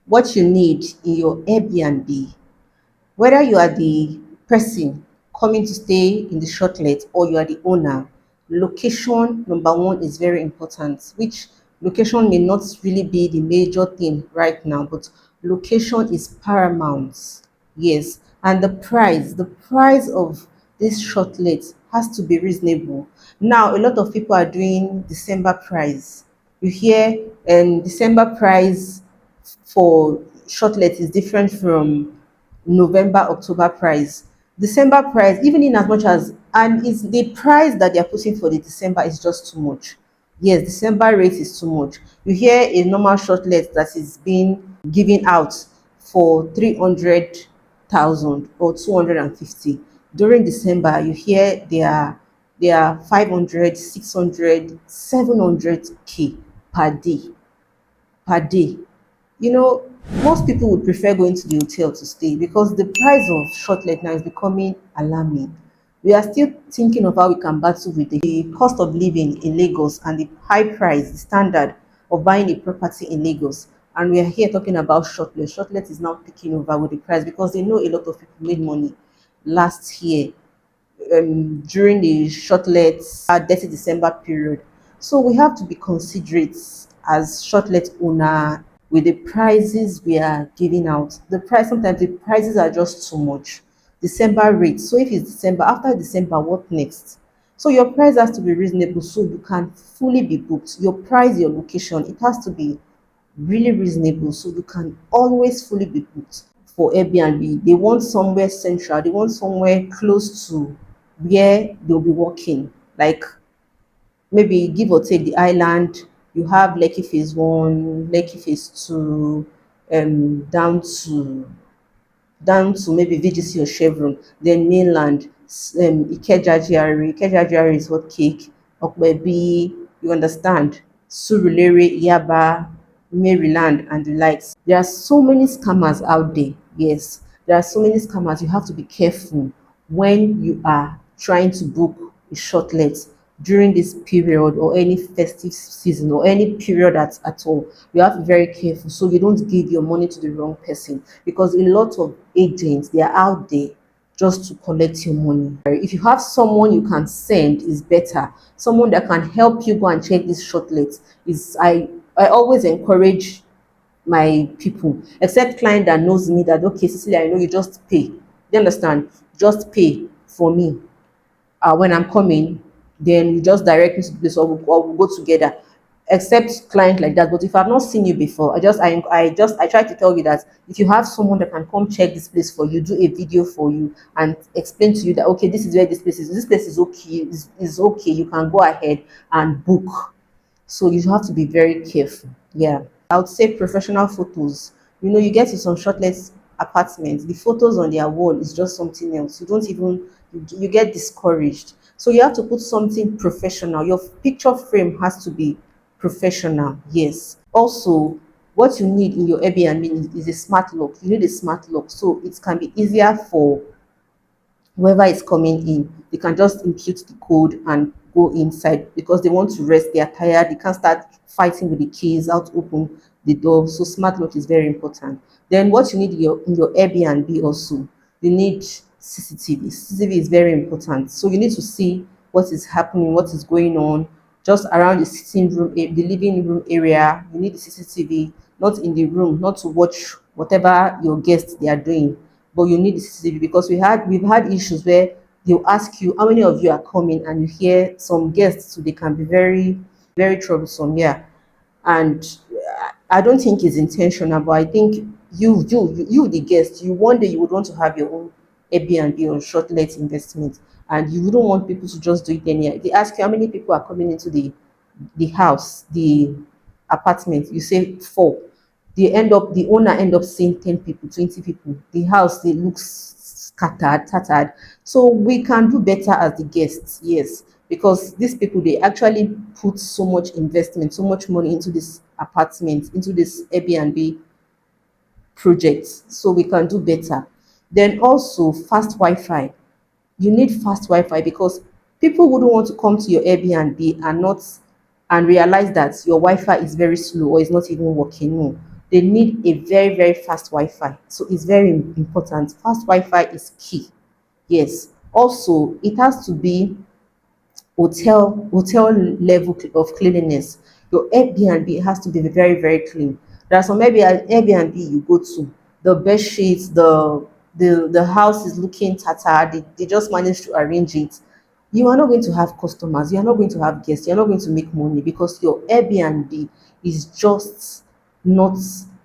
What you need in your Airbnb, whether you are the person coming to stay in the shortlet or you are the owner, location number one is very important, which location may not really be the major thing right now, but location is paramount. Yes, and the price of this shortlet has to be reasonable. Now, a lot of people are doing December price. You hear, December price for shortlet is different from November, October price. December price, even in as much as, and is the price that they are putting for the December is just too much. Yes, December rate is too much. You hear a normal shortlet that is being given out for 300,000 or 250. During December, you hear they are 500, 600, 700K per day per day. You know, most people would prefer going to the hotel to stay because the price of shortlet now is becoming alarming. We are still thinking of how we can battle with the cost of living in Lagos and the high price, the standard of buying a property in Lagos. And we are here talking about shortlet. Shortlet is now picking over with the price because they know a lot of people made money last year during the shortlet 30 December period. So we have to be considerate as shortlet owner with the prices we are giving out. The price, sometimes the prices are just too much. December rate. So if it's December, after December, what next? So your price has to be reasonable so you can fully be booked. Your price, your location, it has to be really reasonable so you can always fully be booked. For Airbnb, they want somewhere central, they want somewhere close to where they'll be working. Like maybe give or take the island, you have Lekki phase one, Lekki phase two, down to maybe VGC or Chevron, then mainland, Ikeja GRA. Ikeja GRA is hot cake, Okwebi, you understand, Surulere, Yaba, Maryland, and the likes. There are so many scammers out there. Yes, there are so many scammers. You have to be careful when you are trying to book a shortlet during this period or any festive season or any period at all. You have to be very careful so you don't give your money to the wrong person because a lot of agents, they are out there just to collect your money. If you have someone you can send, is better. Someone that can help you go and check this shortlet is I always encourage my people, except client that knows me, that okay, Cecilia, I know, you just pay. You understand? Just pay for me. When I'm coming, then you just direct me to the place, or we'll go together. Except client like that. But if I've not seen you before, I try to tell you that if you have someone that can come check this place for you, do a video for you, and explain to you that okay, this is where this place is. This place is okay. Is okay. You can go ahead and book. So you have to be very careful. Yeah. I would say professional photos. You get to some shortlets apartments, the photos on their wall is just something else. You don't even you get discouraged. So you have to put something professional. Your picture frame has to be professional. Yes. Also, what you need in your Airbnb is a smart lock. You need a smart lock so it can be easier for whoever is coming in. They can just impute the code and go inside because they want to rest. They are tired. They can't start fighting with the keys, how to open the door. So smart lock is very important. Then what you need in your Airbnb also, you need CCTV. CCTV is very important. So you need to see what is happening, what is going on just around the sitting room, the living room area. You need the CCTV, not in the room, not to watch whatever your guests they are doing, but you need the CCTV because we've had issues where they'll ask you how many of you are coming, and you hear some guests, so they can be very, very troublesome. Yeah, and I don't think it's intentional, but I think you the guest, you one day you would want to have your own Airbnb or shortlet investment, and you wouldn't want people to just do it anyhow. They ask you how many people are coming into the house, the apartment. You say four. The owner end up seeing 10 people, 20 people. The house, they looks scattered, tattered. So we can do better as the guests, yes, because these people, they actually put so much investment, so much money into this apartment, into this Airbnb project. So we can do better. Then also fast Wi-Fi. You need fast Wi-Fi because people wouldn't want to come to your Airbnb and realize that your Wi-Fi is very slow or is not even working. No. they need a very, very fast Wi-Fi. So it's very important. Fast Wi-Fi is key. Yes. Also, it has to be hotel level of cleanliness. Your Airbnb has to be very, very clean. There are some Airbnb you go to, the bed sheets, the house is looking tattered. They just managed to arrange it. You are not going to have customers, you are not going to have guests, you're not going to make money because your Airbnb is just not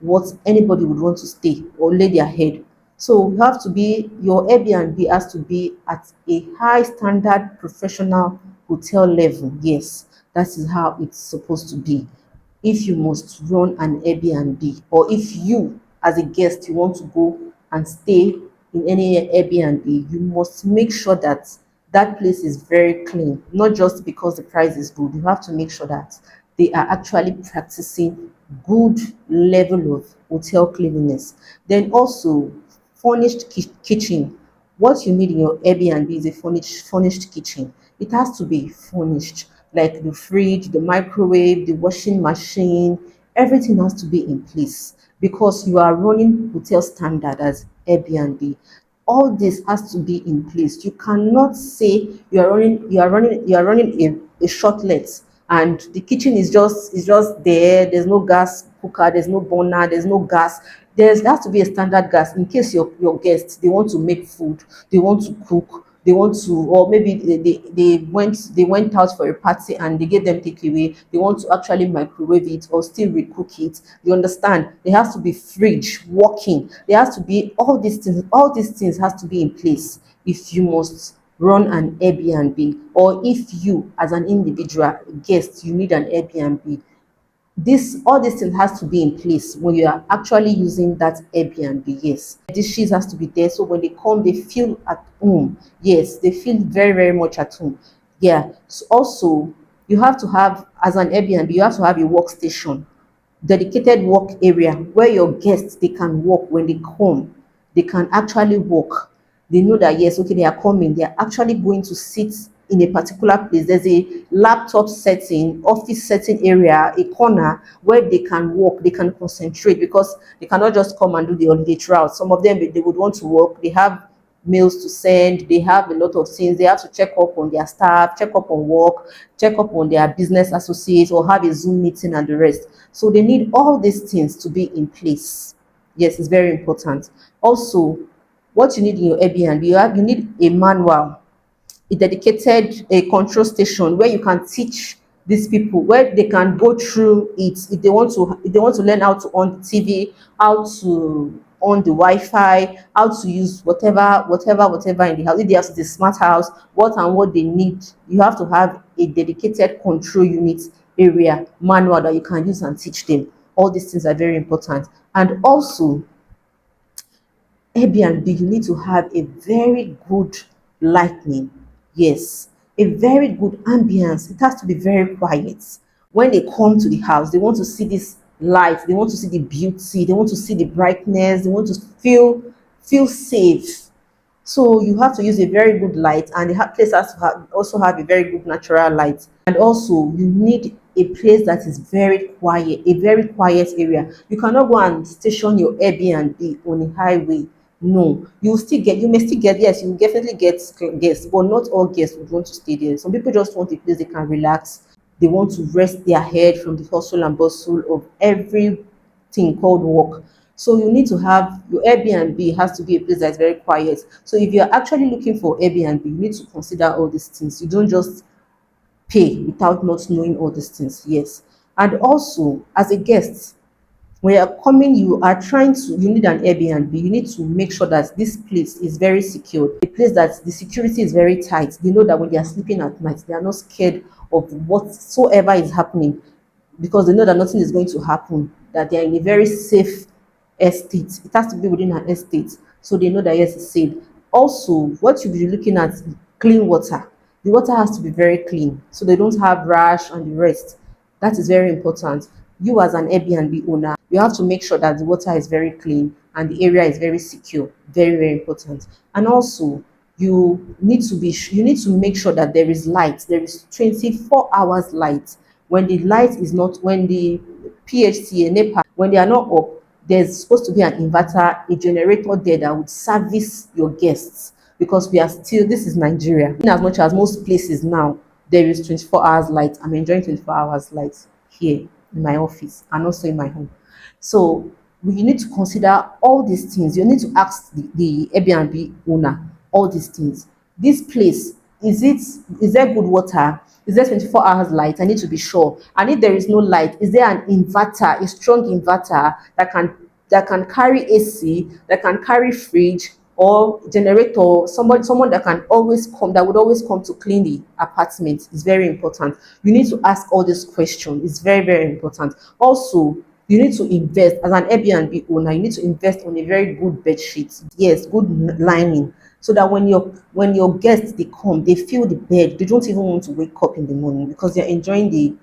what anybody would want to stay or lay their head. So you have to be, your Airbnb has to be at a high standard professional hotel level. Yes, that is how it's supposed to be. If you must run an Airbnb, or if you as a guest you want to go and stay in any Airbnb, you must make sure that that place is very clean, not just because the price is good. You have to make sure that they are actually practicing good level of hotel cleanliness. Then also furnished kitchen. What you need in your Airbnb is a furnished kitchen. It has to be furnished, like the fridge, the microwave, the washing machine. Everything has to be in place because you are running hotel standard as Airbnb. All this has to be in place. You cannot say you are running a shortlet and the kitchen is just there. There's no gas cooker, there's no burner, there's no gas. There has to be a standard gas in case your guests they want to make food, they want to cook, they want to, or maybe they went out for a party and they gave them takeaway, they want to actually microwave it or still recook it. You understand? There has to be fridge working, there has to be all these things has to be in place if you must run an Airbnb, or if you as an individual guest you need an Airbnb. This all these things has to be in place when you are actually using that Airbnb. Yes, dishes has to be there so when they come they feel at home. Yes, they feel very, very much at home. Yeah. So also you have to have, as an Airbnb, you have to have a workstation, dedicated work area where your guests they can work when they come. They can actually work. They know that yes, okay, they are coming. They are actually going to sit in a particular place. There's a laptop setting, office setting area, a corner where they can work, they can concentrate because they cannot just come and do the holiday throughout. Some of them they would want to work. They have mails to send, they have a lot of things, they have to check up on their staff, check up on work, check up on their business associates, or have a Zoom meeting and the rest. So they need all these things to be in place. Yes, it's very important. Also, what you need in your Airbnb, you need a manual, a dedicated a control station where you can teach these people, where they can go through it if they want to learn how to on the TV, how to on the Wi-Fi, how to use whatever in the house. If they have the smart house, what and what they need, you have to have a dedicated control unit area manual that you can use and teach them. All these things are very important. And also Airbnb, you need to have a very good lighting. Yes, a very good ambience. It has to be very quiet. When they come to the house, they want to see this light, they want to see the beauty, they want to see the brightness, they want to feel safe. So you have to use a very good light, and the place has to also have a very good natural light. And also, you need a place that is very quiet, a very quiet area. You cannot go and station your Airbnb on a highway. No, you may still get, yes, you will definitely get guests, but not all guests would want to stay there. Some people just want a place they can relax. They want to rest their head from the hustle and bustle of everything called work. So you need to have your Airbnb has to be a place that's very quiet. So if you're actually looking for Airbnb, you need to consider all these things. You don't just pay without not knowing all these things. Yes. And also, as a guest, when you're coming, you need an Airbnb. You need to make sure that this place is very secure, a place that the security is very tight. They know that when they are sleeping at night, they are not scared of whatsoever is happening, because they know that nothing is going to happen, that they are in a very safe estate. It has to be within an estate, so they know that yes, it's safe. Also, what you'll be looking at, clean water. The water has to be very clean so they don't have rash and the rest. That is very important. You as an Airbnb owner, you have to make sure that the water is very clean and the area is very secure. Very, very important. And also, you need to make sure that there is light. There is 24 hours light. When the light is not, when the PHCA, NEPA, When they are not up, there's supposed to be an inverter, a generator there that would service your guests, because we are still, this is Nigeria. In as much as most places now, there is 24 hours light. I'm enjoying 24 hours light here in my office and also in my home. So we need to consider all these things. You need to ask the Airbnb owner all these things. This place, is there good water? Is there 24 hours light? I need to be sure. And if there is no light, is there an inverter, a strong inverter that can carry AC, that can carry fridge or generator, someone that can always come, that would always come to clean the apartment is very important. You need to ask all these questions. It's very, very important. Also, you need to invest as an Airbnb owner. You need to invest on a very good bed sheet. Yes, good lining, so that when your guests they come, they feel the bed. They don't even want to wake up in the morning because they're enjoying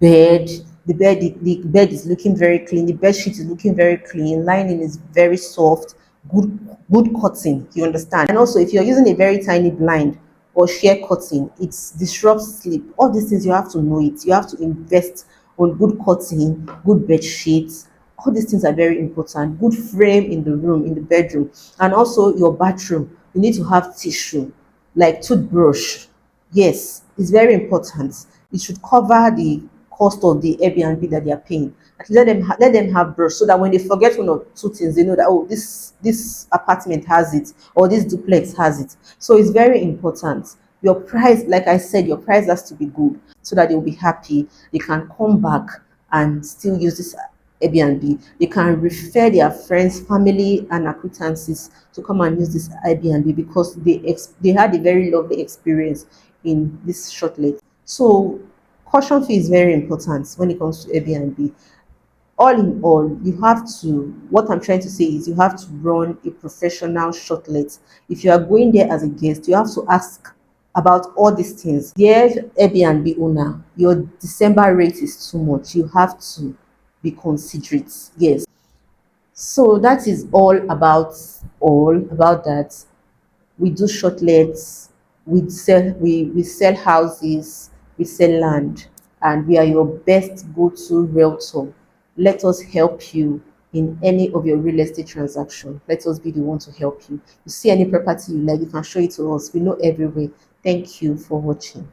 bed the bed is looking very clean, the bed sheet is looking very clean, lining is very soft, good cotton, you understand. And also, if you're using a very tiny blind or sheer cotton, it disrupts sleep. All these things, you have to know it. You have to invest on good cotton, good bed sheets. All these things are very important. Good frame in the room, in the bedroom. And also your bathroom, you need to have tissue, like toothbrush. Yes, it's very important. It should cover the cost of the Airbnb that they are paying. At least let them have brush, so that when they forget one or two things, they know that, oh, this apartment has it, or this duplex has it. So it's very important. Your price, like I said, your price has to be good, so that they'll be happy. They can come back and still use this Airbnb. They can refer their friends, family, and acquaintances to come and use this Airbnb, because they had a very lovely experience in this Shortlet. So caution fee is very important when it comes to Airbnb. All in all, what I'm trying to say is, you have to run a professional Shortlet. If you are going there as a guest, you have to ask about all these things. Dear Airbnb owner, your December rate is too much. You have to be considerate. Yes. So that is all about that. We do shortlets, we sell houses, we sell land, and we are your best go-to realtor. Let us help you in any of your real estate transaction. Let us be the one to help you. You see any property you like, you can show it to us. We know everywhere. Thank you for watching.